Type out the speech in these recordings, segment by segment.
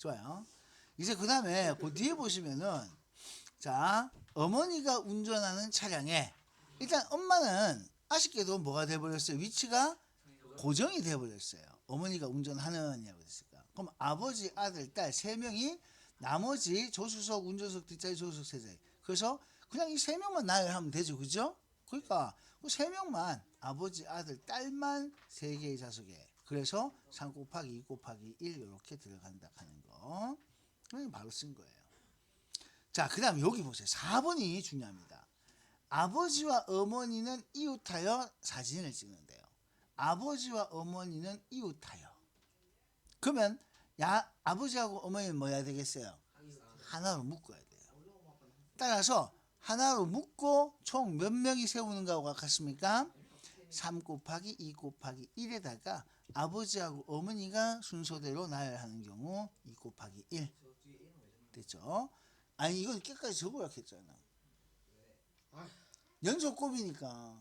좋아요. 이제 그 다음에 그 뒤에 보시면은 자 어머니가 운전하는 차량에 일단 엄마는 아쉽게도 뭐가 돼버렸어요? 위치가 고정이 돼버렸어요. 어머니가 운전하느냐고 했으니까. 그럼 아버지, 아들, 딸 세 명이 나머지 조수석, 운전석, 뒷자리, 조수석 세 자리. 그래서 그냥 이 세 명만 나열하면 되죠, 그죠? 그러니까 그 세 명만 아버지, 아들, 딸만 세 개의 좌석에. 그래서 3 곱하기 2 곱하기 1 이렇게 들어간다 하는 거. 그냥 바로 쓴 거예요. 자, 그 다음 여기 보세요. 4번이 중요합니다. 아버지와 어머니는 이웃하여 사진을 찍는데요. 아버지와 어머니는 이웃하여. 그러면 아버지하고 어머니는 뭐 해야 되겠어요? 하나로 묶어야 돼요. 따라서 하나로 묶고 총 몇 명이 세우는가와 같습니까? 3 곱하기 2 곱하기 1에다가 아버지하고 어머니가 순서대로 나열하는 경우 2 곱하기 1 됐죠? 아니 이건 끝까지 적으라 했잖아. 연속 곱이니까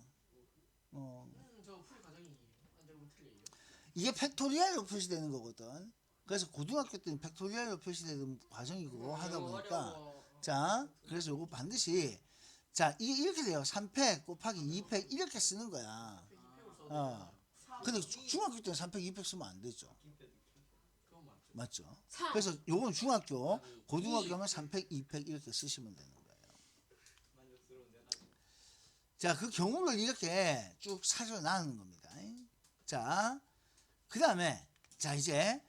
이게 팩토리얼로 표시되는 거거든. 그래서 고등학교 때는 팩토리얼로 표시되는 과정이고 하다 보니까 자 그래서 요거 반드시 자 이게 이렇게 돼요. 3팩 곱하기 2팩 이렇게 쓰는 거야. 근데 중학교 때는 3팩 2팩 쓰면 안 되죠. 맞죠? 그래서 요건 중학교 고등학교는 3팩 2팩 이렇게 쓰시면 되는 거예요. 자 그 경우를 이렇게 쭉 사져나가는 겁니다. 자 그 다음에 자 이제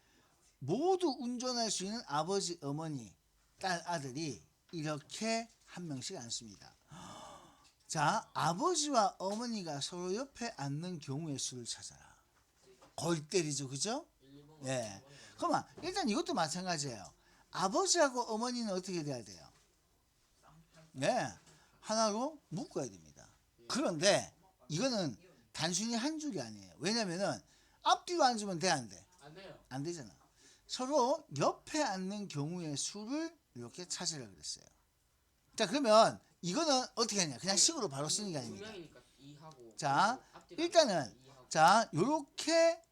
모두 운전할 수 있는 아버지, 어머니, 딸, 아들이 이렇게 한 명씩 앉습니다. 자 아버지와 어머니가 서로 옆에 앉는 경우의 수를 찾아라. 골 때리죠, 그죠? 예. 그러면 일단 이것도 마찬가지예요. 아버지하고 어머니는 어떻게 돼야 돼요? 네, 하나로 묶어야 됩니다. 그런데 이거는 단순히 한 줄이 아니에요. 왜냐면은 앞뒤로 앉으면 돼, 안 돼? 안 돼요. 안 되잖아. 서로 옆에 앉는 경우의 수를 이렇게 찾으라 그랬어요. 자 그러면 이거는 어떻게 하냐? 그냥 식으로 바로 쓰는 게 아닙니다. 자 일단은 자 요렇게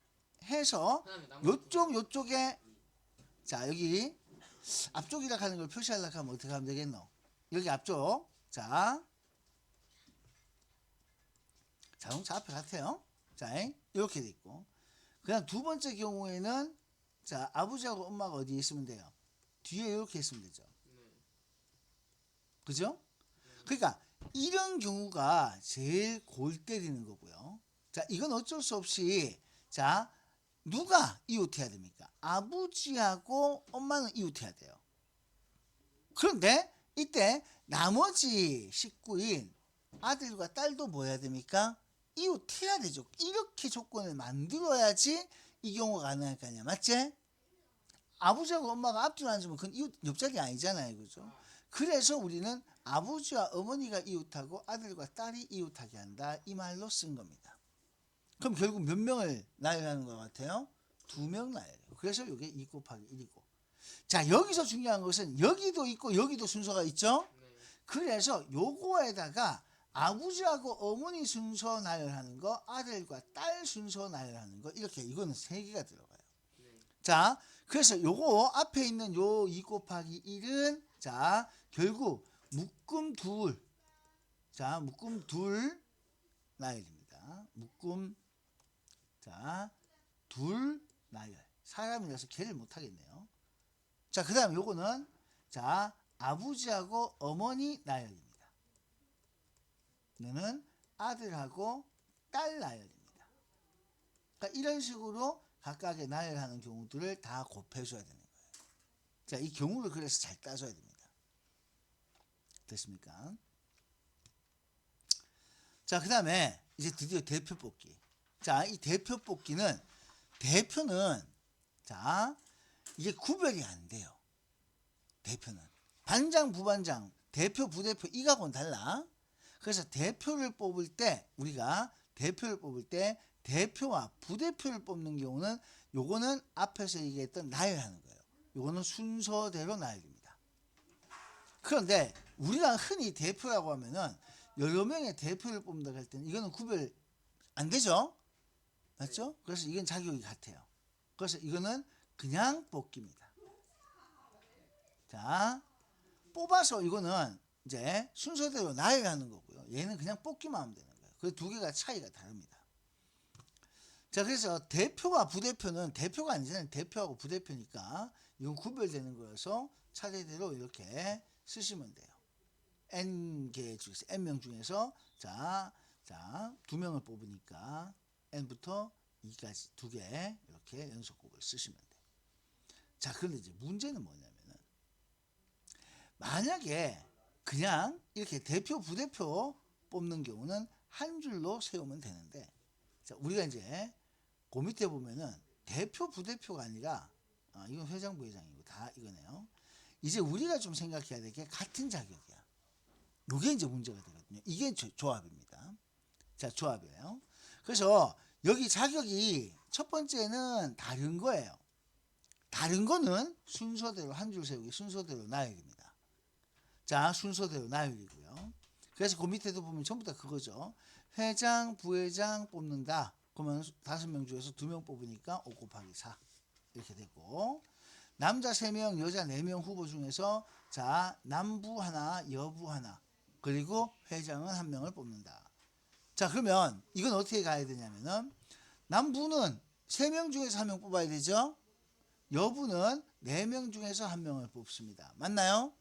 해서 요쪽에 자 여기 앞쪽이라 하는 걸 표시하려고 하면 어떻게 하면 되겠노? 여기 앞쪽 자동차 앞에 같아요. 자 이렇게 돼 있고 그 다음 두 번째 경우에는 자 아버지하고 엄마가 어디에 있으면 돼요? 뒤에 이렇게 있으면 되죠. 그죠? 그러니까 이런 경우가 제일 골 때리는 거고요. 자 이건 어쩔 수 없이 자 누가 이웃해야 됩니까? 아버지하고 엄마는 이웃해야 돼요. 그런데 이때 나머지 식구인 아들과 딸도 뭐 해야 됩니까? 이웃해야 되죠. 이렇게 조건을 만들어야지 이 경우가 가능할 거 아니야. 맞지? 아버지하고 엄마가 앞뒤로 앉으면 그건 이웃 옆자리 아니잖아요. 그죠? 그래서 우리는 아버지와 어머니가 이웃하고 아들과 딸이 이웃하게 한다. 이 말로 쓴 겁니다. 그럼 결국 몇 명을 나열하는 것 같아요? 2명 나열해요. 그래서 이게 2 곱하기 1이고. 자 여기서 중요한 것은 여기도 있고 여기도 순서가 있죠? 그래서 요거에다가 아버지하고 어머니 순서 나열하는 거, 아들과 딸 순서 나열하는 거 이렇게 이거는 3개가 들어가요. 자 그래서 요거 앞에 있는 요 2 곱하기 1은 자 결국 묶음 둘 나열입니다. 묶음 둘 나열. 사람이라서 개를 못 하겠네요. 자 그 다음 요거는 자 아버지하고 어머니 나열입니다. 너는 아들하고 딸 나열입니다. 그러니까 이런 식으로 각각의 나열하는 경우들을 다 곱해줘야 되는 거예요. 자, 이 경우를 그래서 잘 따져야 됩니다. 됐습니까? 자, 그 다음에 이제 드디어 대표 뽑기. 자, 이 대표 뽑기는 대표는 자 이게 구별이 안 돼요. 대표는 반장, 부반장, 대표, 부대표 이거하고는 달라. 그래서 대표를 뽑을 때 우리가 대표를 뽑을 때 대표와 부대표를 뽑는 경우는 요거는 앞에서 얘기했던 나열하는 거예요. 요거는 순서대로 나열입니다. 그런데 우리가 흔히 대표라고 하면은 여러 명의 대표를 뽑는다고 할 때는 이거는 구별 안 되죠? 맞죠? 그래서 이건 자격이 같아요. 그래서 이거는 그냥 뽑기입니다. 자, 뽑아서 이거는 이제 순서대로 나열하는 거고요. 얘는 그냥 뽑기만 하면 되는 거예요. 그 두 개가 차이가 다릅니다. 자, 그래서 대표와 부대표는 대표가 아니잖아요. 대표하고 부대표니까 이건 구별되는 거여서 차례대로 이렇게 쓰시면 돼요. N개 중에서 N명 중에서 자, 2명을 뽑으니까 N부터 2까지 2개 이렇게 연속곡을 쓰시면 돼요. 자, 그런데 이제 문제는 뭐냐면은 만약에 그냥 이렇게 대표 부대표 뽑는 경우는 한 줄로 세우면 되는데, 자, 우리가 이제 그 밑에 보면은 대표 부대표가 아니라 이건 회장 부회장이고 다 이거네요. 이제 우리가 좀 생각해야 될 게 같은 자격이야. 이게 이제 문제가 되거든요. 이게 조합입니다. 자, 조합이에요. 그래서 여기 자격이 첫 번째는 다른 거예요. 다른 거는 순서대로 한 줄 세우기 순서대로 나열입니다. 자, 순서대로 나열이고요. 그래서 그 밑에도 보면 전부 다 그거죠. 회장, 부회장 뽑는다. 그러면 5명 중에서 2명 뽑으니까 5 곱하기 4 이렇게 되고, 남자 3명, 여자 4명 후보 중에서 자, 남부 하나, 여부 하나, 그리고 회장은 1명을 뽑는다. 자, 그러면 이건 어떻게 가야 되냐면은 남부는 3명 중에서 1명 뽑아야 되죠. 여부는 4명 중에서 1명을 뽑습니다. 맞나요?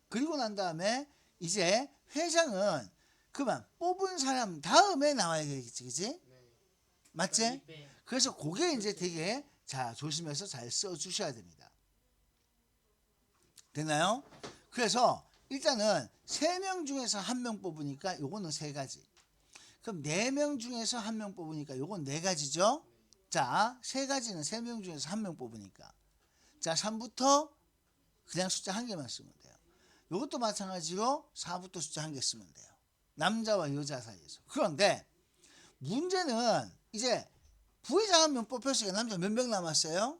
그리고 난 다음에 이제 회장은 그만 뽑은 사람 다음에 나와야 되겠지, 그치? 맞지? 그래서 그게 이제 되게 자, 조심해서 잘 써주셔야 됩니다. 됐나요? 그래서 일단은 3명 중에서 1명 뽑으니까 요거는 3가지. 그럼 4명 중에서 1명 뽑으니까 요건 4가지죠? 자, 3가지는 3명 중에서 1명 뽑으니까. 자, 3부터 그냥 숫자 1개만 쓰면 돼요. 요것도 마찬가지로 4부터 숫자 1개 쓰면 돼요. 남자와 여자 사이에서. 그런데 문제는 이제 부회장 1명 뽑혔으니까 남자 몇 명 남았어요?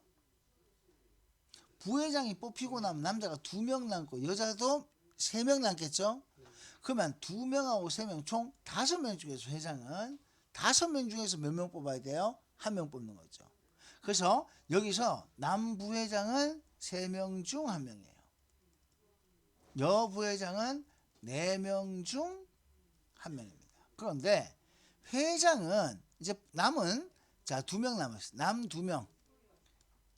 부회장이 뽑히고 나면 남자가 2명 남고 여자도 3명 남겠죠? 그러면 2명하고 3명 총 5명 중에서 회장은 5명 중에서 몇 명 뽑아야 돼요? 1명 뽑는 거죠. 그래서 여기서 남부회장은 3명 중 1명이에요. 여부회장은 4명 중 1명입니다. 그런데 회장은 이제 남은 자 2명 남았어요. 남 2명,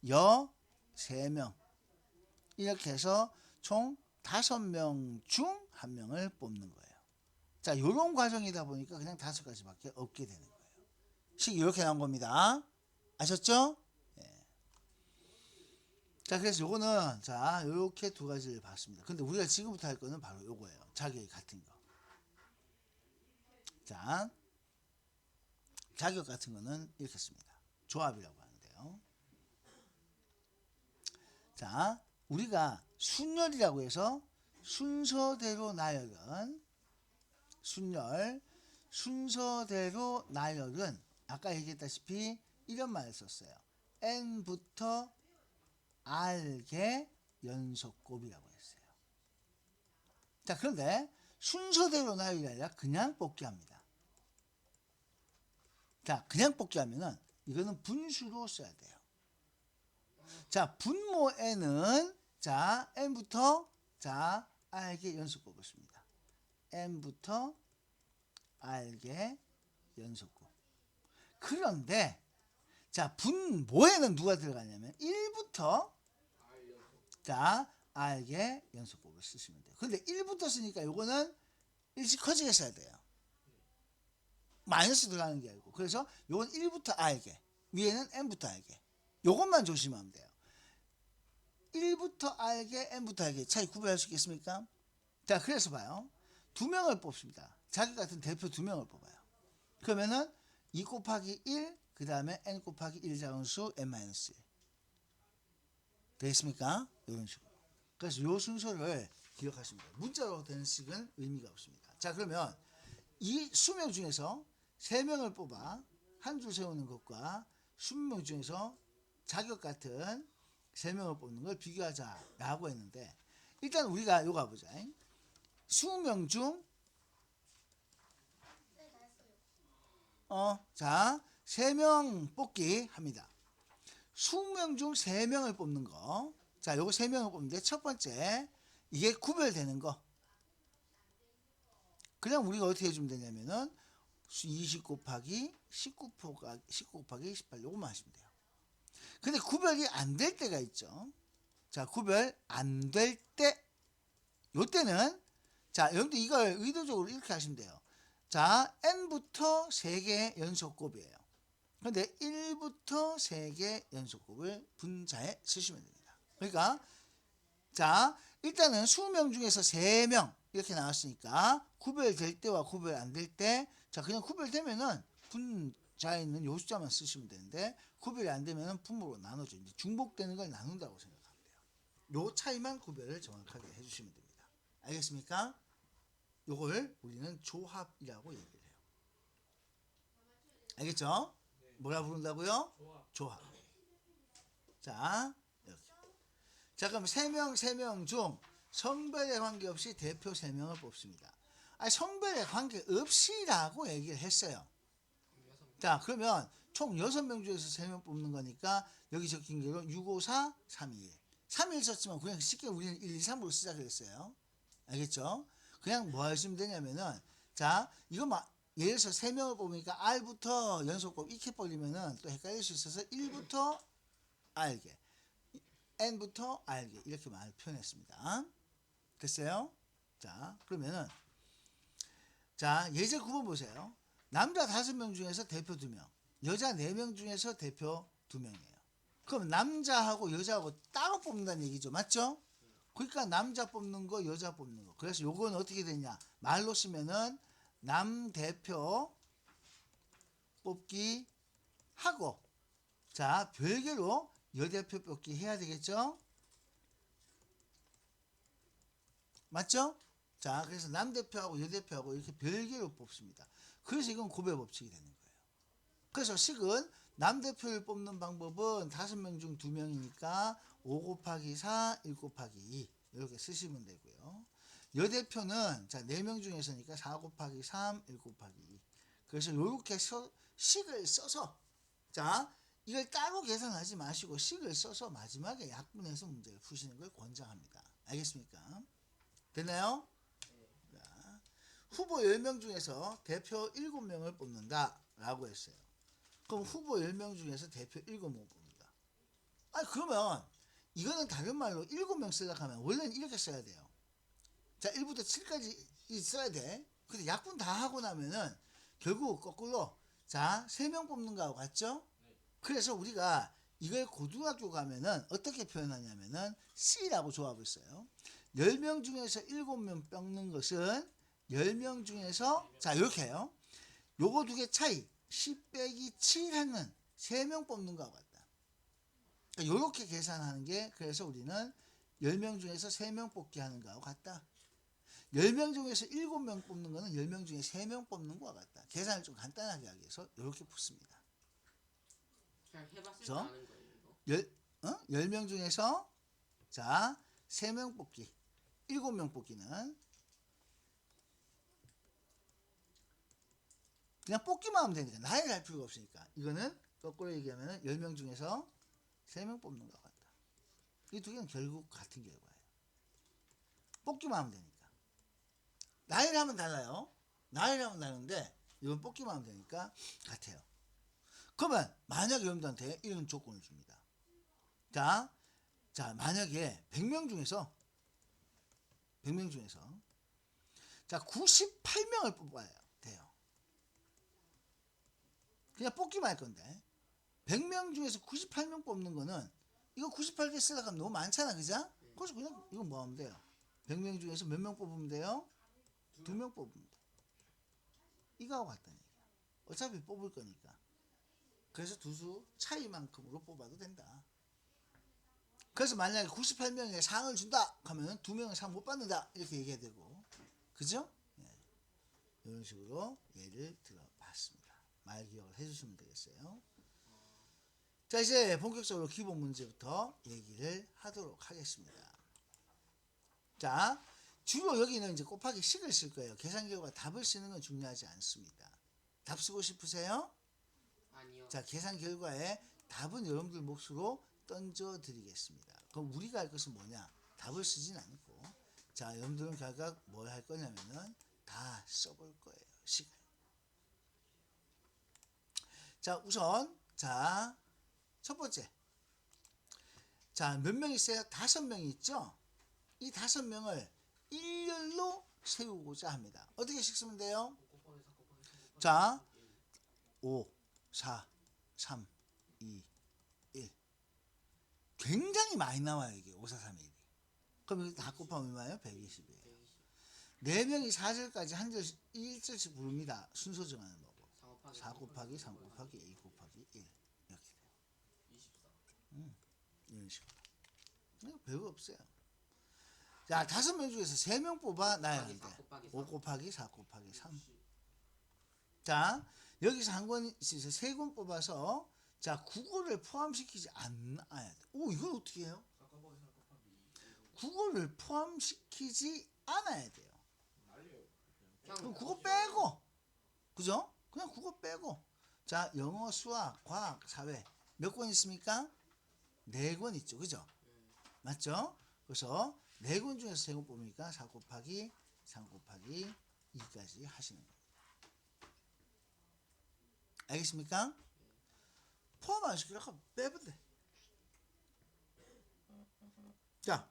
여 3명 이렇게 해서 총 5명 중 1명을 뽑는 거예요. 자, 요런 과정이다 보니까 그냥 5가지밖에 없게 되는 거예요. 식이 이렇게 나온 겁니다. 아셨죠? 예. 자, 그래서 요거는 자, 요렇게 2가지를 봤습니다. 근데 우리가 지금부터 할 거는 바로 요거예요. 자격이 같은 거. 자, 자격 같은 거는 이렇게 씁니다. 조합이라고 하는데요. 자, 우리가 순열이라고 해서 순서대로 나열은 순서대로 나열은 아까 얘기했다시피 이런 말을 썼어요. N부터 R개 연속곱이라고 했어요. 자, 그런데 순서대로 나열이 아니라 그냥 뽑기 합니다. 자, 그냥 뽑기 하면은 이거는 분수로 써야 돼요. 자, 분모 N은 자, N부터 자, R개 연속곱을 씁니다. N부터 R개 연속곱. 그런데 자, 분모에는 누가 들어가냐면 1부터 자, R개 연속곱을 쓰시면 돼요. 근데 1부터 쓰니까 요거는 일씩 커지게 써야 돼요. 마이너스 들어가는 게 아니고. 그래서 요건 1부터 R개, 위에는 N부터 R개. 요것만 조심하면 돼요. 1부터 R개, N부터 R개 차이 구별할 수 있겠습니까? 자, 그래서 봐요. 2명을 뽑습니다. 자기 같은 대표 2명을 뽑아요. 그러면은 2 곱하기 1, 그 다음에 N 곱하기 1 자원수 N-1 되겠습니까? 이런 식으로. 그래서 요 순서를 기억하시면 돼요. 문자로 되는 식은 의미가 없습니다. 자, 그러면 이 수명 중에서 3명을 뽑아 한 줄 세우는 것과 20명 중에서 자격 같은 3명을 뽑는 걸 비교하자라고 했는데, 일단 우리가 요거 보자. 20명 중 자, 3명 뽑기 합니다. 20명 중 3명을 뽑는 거. 자, 요거 3명을 뽑는데 첫 번째 이게 구별되는 거. 그냥 우리가 어떻게 해주면 되냐면은 20 곱하기 19 곱하기 18 요것만 하시면 돼요. 근데 구별이 안 될 때가 있죠. 자, 구별 안 될 때, 요때는 자, 여러분들 이걸 의도적으로 이렇게 하시면 돼요. 자, n부터 3개 연속곱이에요. 근데 1부터 3개 연속곱을 분자에 쓰시면 됩니다. 그러니까 자, 일단은 20명 중에서 3명 이렇게 나왔으니까 구별될 때와 구별 안 될 때, 자, 그냥 구별되면은 분자에 있는 요 숫자만 쓰시면 되는데 구별이 안 되면은 분모로 나눠줘. 이제 중복되는 걸 나눈다고 생각하면 돼요. 요 차이만 구별을 정확하게 해주시면 됩니다. 알겠습니까? 요걸 우리는 조합이라고 얘기를 해요. 알겠죠? 뭐라 부른다고요? 조합. 자, 이렇게. 자, 그럼 3명 중 성별에 관계없이 대표 3명을 뽑습니다. 아니, 성별에 관계없이라고 얘기를 했어요. 자, 그러면 총 6명 중에서 3명 뽑는 거니까 여기 적힌 대로 6, 5, 4, 3, 2, 1. 3, 1 썼지만 그냥 쉽게 우리는 1, 2, 3으로 시작을 했어요. 알겠죠? 그냥 뭐 하시면 되냐면은, 자, 이거 막 예를 들어서 3명을 뽑으니까 R부터 연속곱 이렇게 벌리면은 또 헷갈릴 수 있어서 1부터 R개, N부터 R개 이렇게 말을 표현했습니다. 됐어요? 자, 그러면은 자, 예제 9번 보세요. 남자 5명 중에서 대표 2명, 여자 4명 중에서 대표 2명이에요. 그럼 남자하고 여자하고 따로 뽑는다는 얘기죠. 맞죠? 그러니까 남자 뽑는 거, 여자 뽑는 거. 그래서 요건 어떻게 되냐? 말로 쓰면은 남 대표 뽑기 하고, 자, 별개로 여 대표 뽑기 해야 되겠죠? 맞죠? 자, 그래서 남 대표하고 여 대표하고 이렇게 별개로 뽑습니다. 그래서 이건 고배 법칙이 되는 거예요. 그래서 식은 남 대표를 뽑는 방법은 5명 중 2명이니까 5 곱하기 4, 1 곱하기 2 이렇게 쓰시면 되고요. 여 대표는 자, 4명 중에서니까 4 곱하기 3, 1 곱하기 2. 그래서 이렇게 식을 써서, 자, 이걸 따로 계산하지 마시고 식을 써서 마지막에 약분해서 문제를 푸시는 걸 권장합니다. 알겠습니까? 됐나요? 자, 후보 10명 중에서 대표 7명을 뽑는다 라고 했어요. 그럼 후보 10명 중에서 대표 7명 뽑는다. 아니, 그러면 이거는 다른 말로 7명 쓰려고 하면 원래는 이렇게 써야 돼요. 자, 1부터 7까지 써야 돼. 근데 약분 다 하고 나면은 결국 거꾸로, 자, 3명 뽑는 거하고 같죠? 그래서 우리가 이걸 고등학교 가면은 어떻게 표현하냐면은 C라고 조합을 써요. 10명 중에서 7명 뽑는 것은 10명 중에서, 자, 이렇게 해요. 요거 두 개 차이 10 빼기 7 하는 3명 뽑는 거하고 같다. 그러니까 요렇게 계산하는 게, 그래서 우리는 10명 중에서 3명 뽑기 하는 거하고 같다. 10명 중에서 7명 뽑는 거는 10명 중에 3명 뽑는 거와 같다. 계산을 좀 간단하게 하기 위해서 이렇게 푸습니다. 그냥 해봤을 때 아는 거예요, 이거. 10명 중에서, 자, 3명 뽑기, 7명 뽑기는 그냥 뽑기만 하면 되니까 나이를 할 필요가 없으니까 이거는 거꾸로 얘기하면 10명 중에서 3명 뽑는 것 같다. 이 두 개는 결국 같은 결과예요. 뽑기만 하면 되니까. 나이를 하면 달라요. 나이를 하면 다른데 이건 뽑기만 하면 되니까 같아요. 그러면 만약에 여러분들한테 이런 조건을 줍니다. 자, 만약에 100명 중에서 자, 98명을 뽑아야 돼요. 그냥 뽑기만 할 건데 100명 중에서 98명 뽑는 거는 이거 98개 쓰려고 하면 너무 많잖아, 그죠? 그래서 그냥 이거 뭐 하면 돼요? 100명 중에서 몇 명 뽑으면 돼요? 2명 뽑으면 돼. 이거하고 같다는 얘기야. 어차피 뽑을 거니까. 그래서 두 수 차이만큼으로 뽑아도 된다. 그래서 만약에 98명에 상을 준다 하면 2명은 상 못 받는다 이렇게 얘기해야 되고, 그죠? 네. 이런 식으로 예를 들어봤습니다. 말 기억을 해주시면 되겠어요. 자, 이제 본격적으로 기본 문제부터 얘기를 하도록 하겠습니다. 자, 주로 여기는 이제 곱하기 식을 쓸 거예요. 계산 결과 답을 쓰는 건 중요하지 않습니다. 답 쓰고 싶으세요? 아니요. 자, 계산 결과에 답은 여러분들 몫으로 던져 드리겠습니다. 그럼 우리가 할 것은 뭐냐? 답을 쓰진 않고 자 여러분들은 각각 뭘 할 거냐면은 다 써볼 거예요. 시간. 자 우선 자 첫 번째 자 몇 명 있어요? 5명이 있죠? 이 5명을 일렬로 세우고자 합니다. 어떻게 식 쓰면 돼요? 자 5, 4, 3, 2, 1 굉장히 많이 나와요. 이게 5, 4, 3, 1이. 그럼 이거 다 곱하면 얼마예요? 120이에요. 4명이 4절까지 한 절씩 1절씩 부릅니다. 순서 정하는 거고 4 곱하기 3 곱하기 2 곱하기 1 이렇게 돼요. 24 이런 식으로. 별거 없어요. 자 5명 중에서 3명 뽑아 놔야 돼. 5 곱하기 4 곱하기 3. 자 여기서 한 권 있어서 3권 뽑아서 자 국어를 포함시키지 않아야 돼. 오 이건 어떻게 해요? 국어를 포함시키지 않아야 돼요. 그럼 국어 빼고 그죠? 그냥 국어 빼고 자 영어, 수학, 과학, 사회 몇 권 있습니까? 4권 있죠. 그죠? 맞죠? 그래서 4권 중에서 3권 뽑으니까 4 곱하기 3 곱하기 2까지 하시는 겁니다. 알겠습니까? 포함 안 시키려고 빼면 돼. 자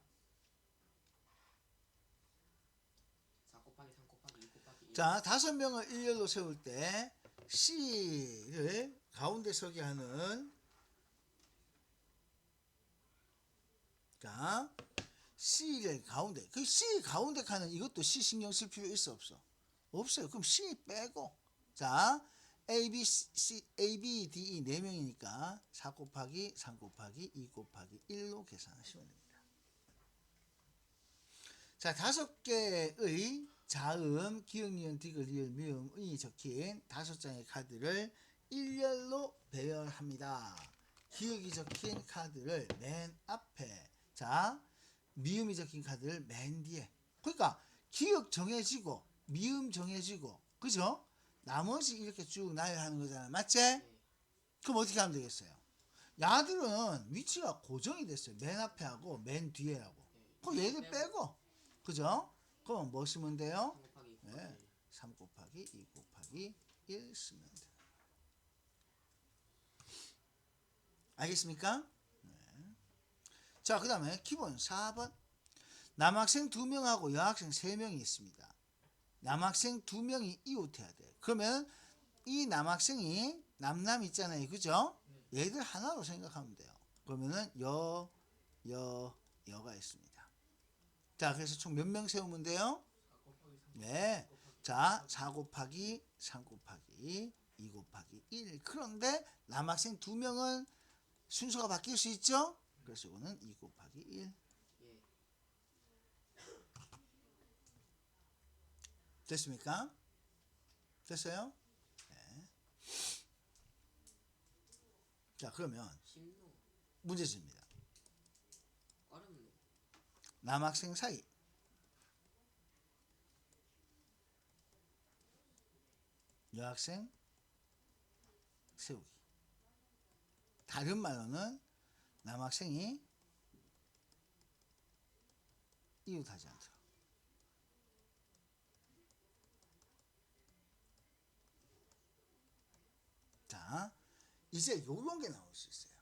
4 곱하기 3 곱하기 2 곱하기 1. 자, 5명을 일렬로 세울 때 C를 가운데 서게 하는 자 C를 가운데 그 C 가운데 가는 이것도 C 신경 쓸 필요 있어 없어? 없어요. 그럼 C 빼고 자 A, B, C, A, B, D, E 4명이니까 4 곱하기 3 곱하기 2 곱하기 1로 계산하시면 됩니다. 자 5개의 자음, 기역, 니은, 디귿, 리을, 미음이 적힌 5장의 카드를 일렬로 배열합니다. 기역이 적힌 카드를 맨 앞에 자 미음이 적힌 카드를 맨 뒤에 그러니까 기역 정해지고 미음 정해지고 그죠? 나머지 이렇게 쭉 나열하는 거잖아요. 맞지? 그럼 어떻게 하면 되겠어요? 야들은 위치가 고정이 됐어요. 맨 앞에 하고 맨 뒤에 하고 그럼 얘들 빼고 그죠? 그럼 뭐 쓰면 돼요? 3 곱하기 2 곱하기 1. 3 곱하기 2 곱하기 1 쓰면 돼요. 알겠습니까? 네. 자, 그 다음에 기본 4번. 남학생 2명하고 여학생 3명이 있습니다. 남학생 2명이 이웃해야 돼. 그러면 이 남학생이 남남 있잖아요. 그죠? 얘들 하나로 생각하면 돼요. 그러면은 여가 있습니다. 자, 그래서 총 몇 명 세우면 돼요? 네. 자, 4 곱하기 3 곱하기 2 곱하기 1. 그런데 남학생 2명은 순서가 바뀔 수 있죠? 그래서 이거는 2 곱하기 1. 예. 됐습니까? 됐어요? 네. 자, 그러면 쉽노. 문제집니다. 어렵노. 남학생 사이 여학생 세우기. 다른 말로는 남학생이 이웃하지 않도록. 자, 이제 요런 게 나올 수 있어요.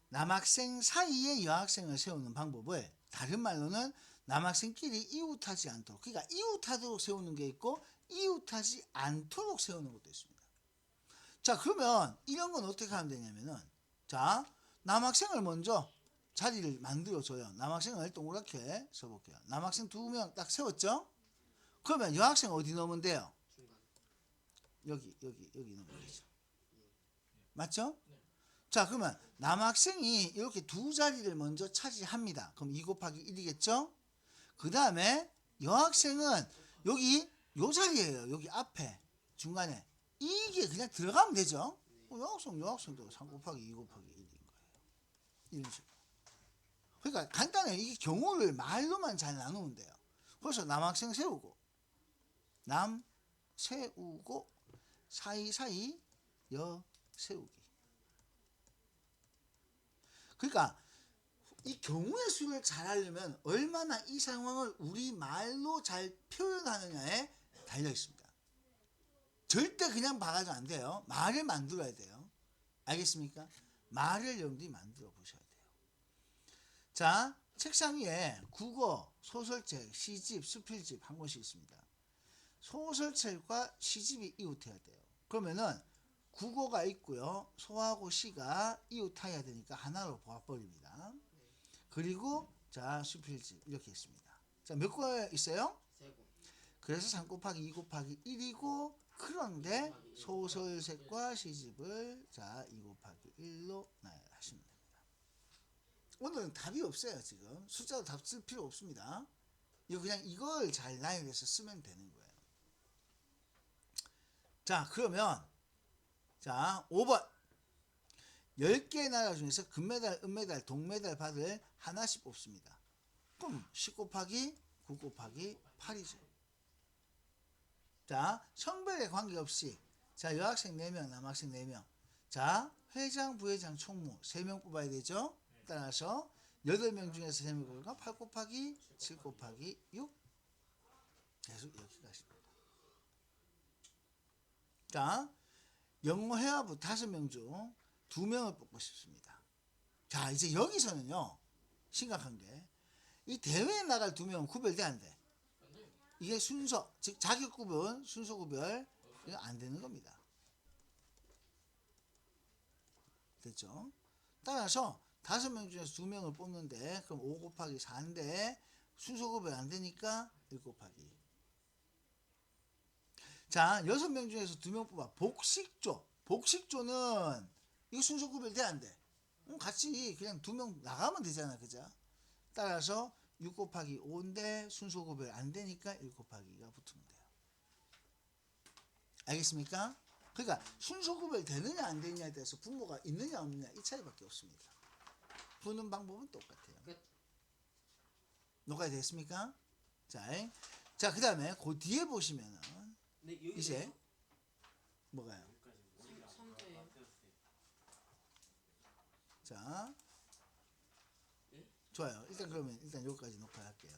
남학생 사이에 여학생을 세우는 방법을 다른 말로는 남학생끼리 이웃하지 않도록 그러니까 이웃하도록 세우는 게 있고 이웃하지 않도록 세우는 것도 있습니다. 자 그러면 이런 건 어떻게 하면 되냐면은 자 남학생을 먼저 자리를 만들어줘요. 남학생을 동그랗게 써볼게요. 남학생 2명 딱 세웠죠? 그러면 여학생 어디 넣으면 돼요? 중간. 여기 넣으면 되죠. 맞죠? 자 그러면 남학생이 이렇게 2자리를 먼저 차지합니다. 그럼 2 곱하기 1이겠죠? 그 다음에 여학생은 여기 요 자리에요. 여기 앞에 중간에 이게 그냥 들어가면 되죠? 여학생도 3 곱하기 2 곱하기 1인 거예요. 이런 식으로. 그러니까 간단해요. 이게 경우를 말로만 잘 나누면 돼요. 그래서 남학생 세우고 남 세우고 사이사이 여 세우기. 그러니까 이 경우의 수를 잘 하려면 얼마나 이 상황을 우리 말로 잘 표현하느냐에 달려 있습니다. 절대 그냥 봐가지고 안 돼요. 말을 만들어야 돼요. 알겠습니까? 말을 여러분들이 만들어 보셔야 돼요. 자, 책상 위에 국어, 소설책, 시집, 수필집 한 권씩 있습니다. 소설책과 시집이 이웃해야 돼요. 그러면은 국어가 있고요. 소하고 시가 이웃해야 되니까 하나로 보아버립니다. 그리고 자, 수필집 이렇게 있습니다. 자, 몇 권 있어요? 세고. 그래서 3 곱하기 2 곱하기 1이고 그런데 소설책과 시집을 자, 2 곱하기 1로 하시면 됩니다. 오늘은 답이 없어요. 지금 숫자로 답 쓸 필요 없습니다. 이거 그냥 이걸 잘 나열해서 쓰면 되는 거예요. 자, 그러면 자, 5번 10개의 나라 중에서 금메달, 은메달, 동메달 받을 하나씩 뽑습니다. 그럼 10 곱하기 9 곱하기 8이죠. 자, 성별에 관계없이 자, 여학생 4명, 남학생 4명. 자, 회장, 부회장, 총무 3명 뽑아야 되죠. 따라서 8명 중에서 3명 뽑으니까 8 곱하기 7 곱하기 6 계속 이렇게 가십니다. 자, 영어 회화부 5명 중 2명을 뽑고 싶습니다. 자, 이제 여기서는요 심각한 게 이 대회에 나갈 2명은 구별돼 안 돼? 이게 순서, 즉 자격 구분, 순서 구별 이거 안 되는 겁니다. 됐죠? 따라서 5명 중에서 2명을 뽑는데 그럼 5 곱하기 4인데 순서 구별 안 되니까 1 곱하기. 자, 6명 중에서 2명 뽑아. 복식조. 복식조는 이거 순서 구별 돼 안 돼? 같이 그냥 2명 나가면 되잖아. 그죠? 따라서 6 곱하기 5인데 순서 구별 안 되니까 1 곱하기가 붙으면 돼요. 알겠습니까? 그러니까 순서 구별 되느냐 안 되느냐에 대해서 분모가 있느냐 없느냐 이 차이밖에 없습니다. 푸는 방법은 똑같아요. 녹아야 됐습니까? 자, 그 다음에 그 뒤에 보시면은 네, 여기 이제 뭐가요? 선서예요. 자, 좋아요. 일단 그러면 일단 여기까지 녹화할게요.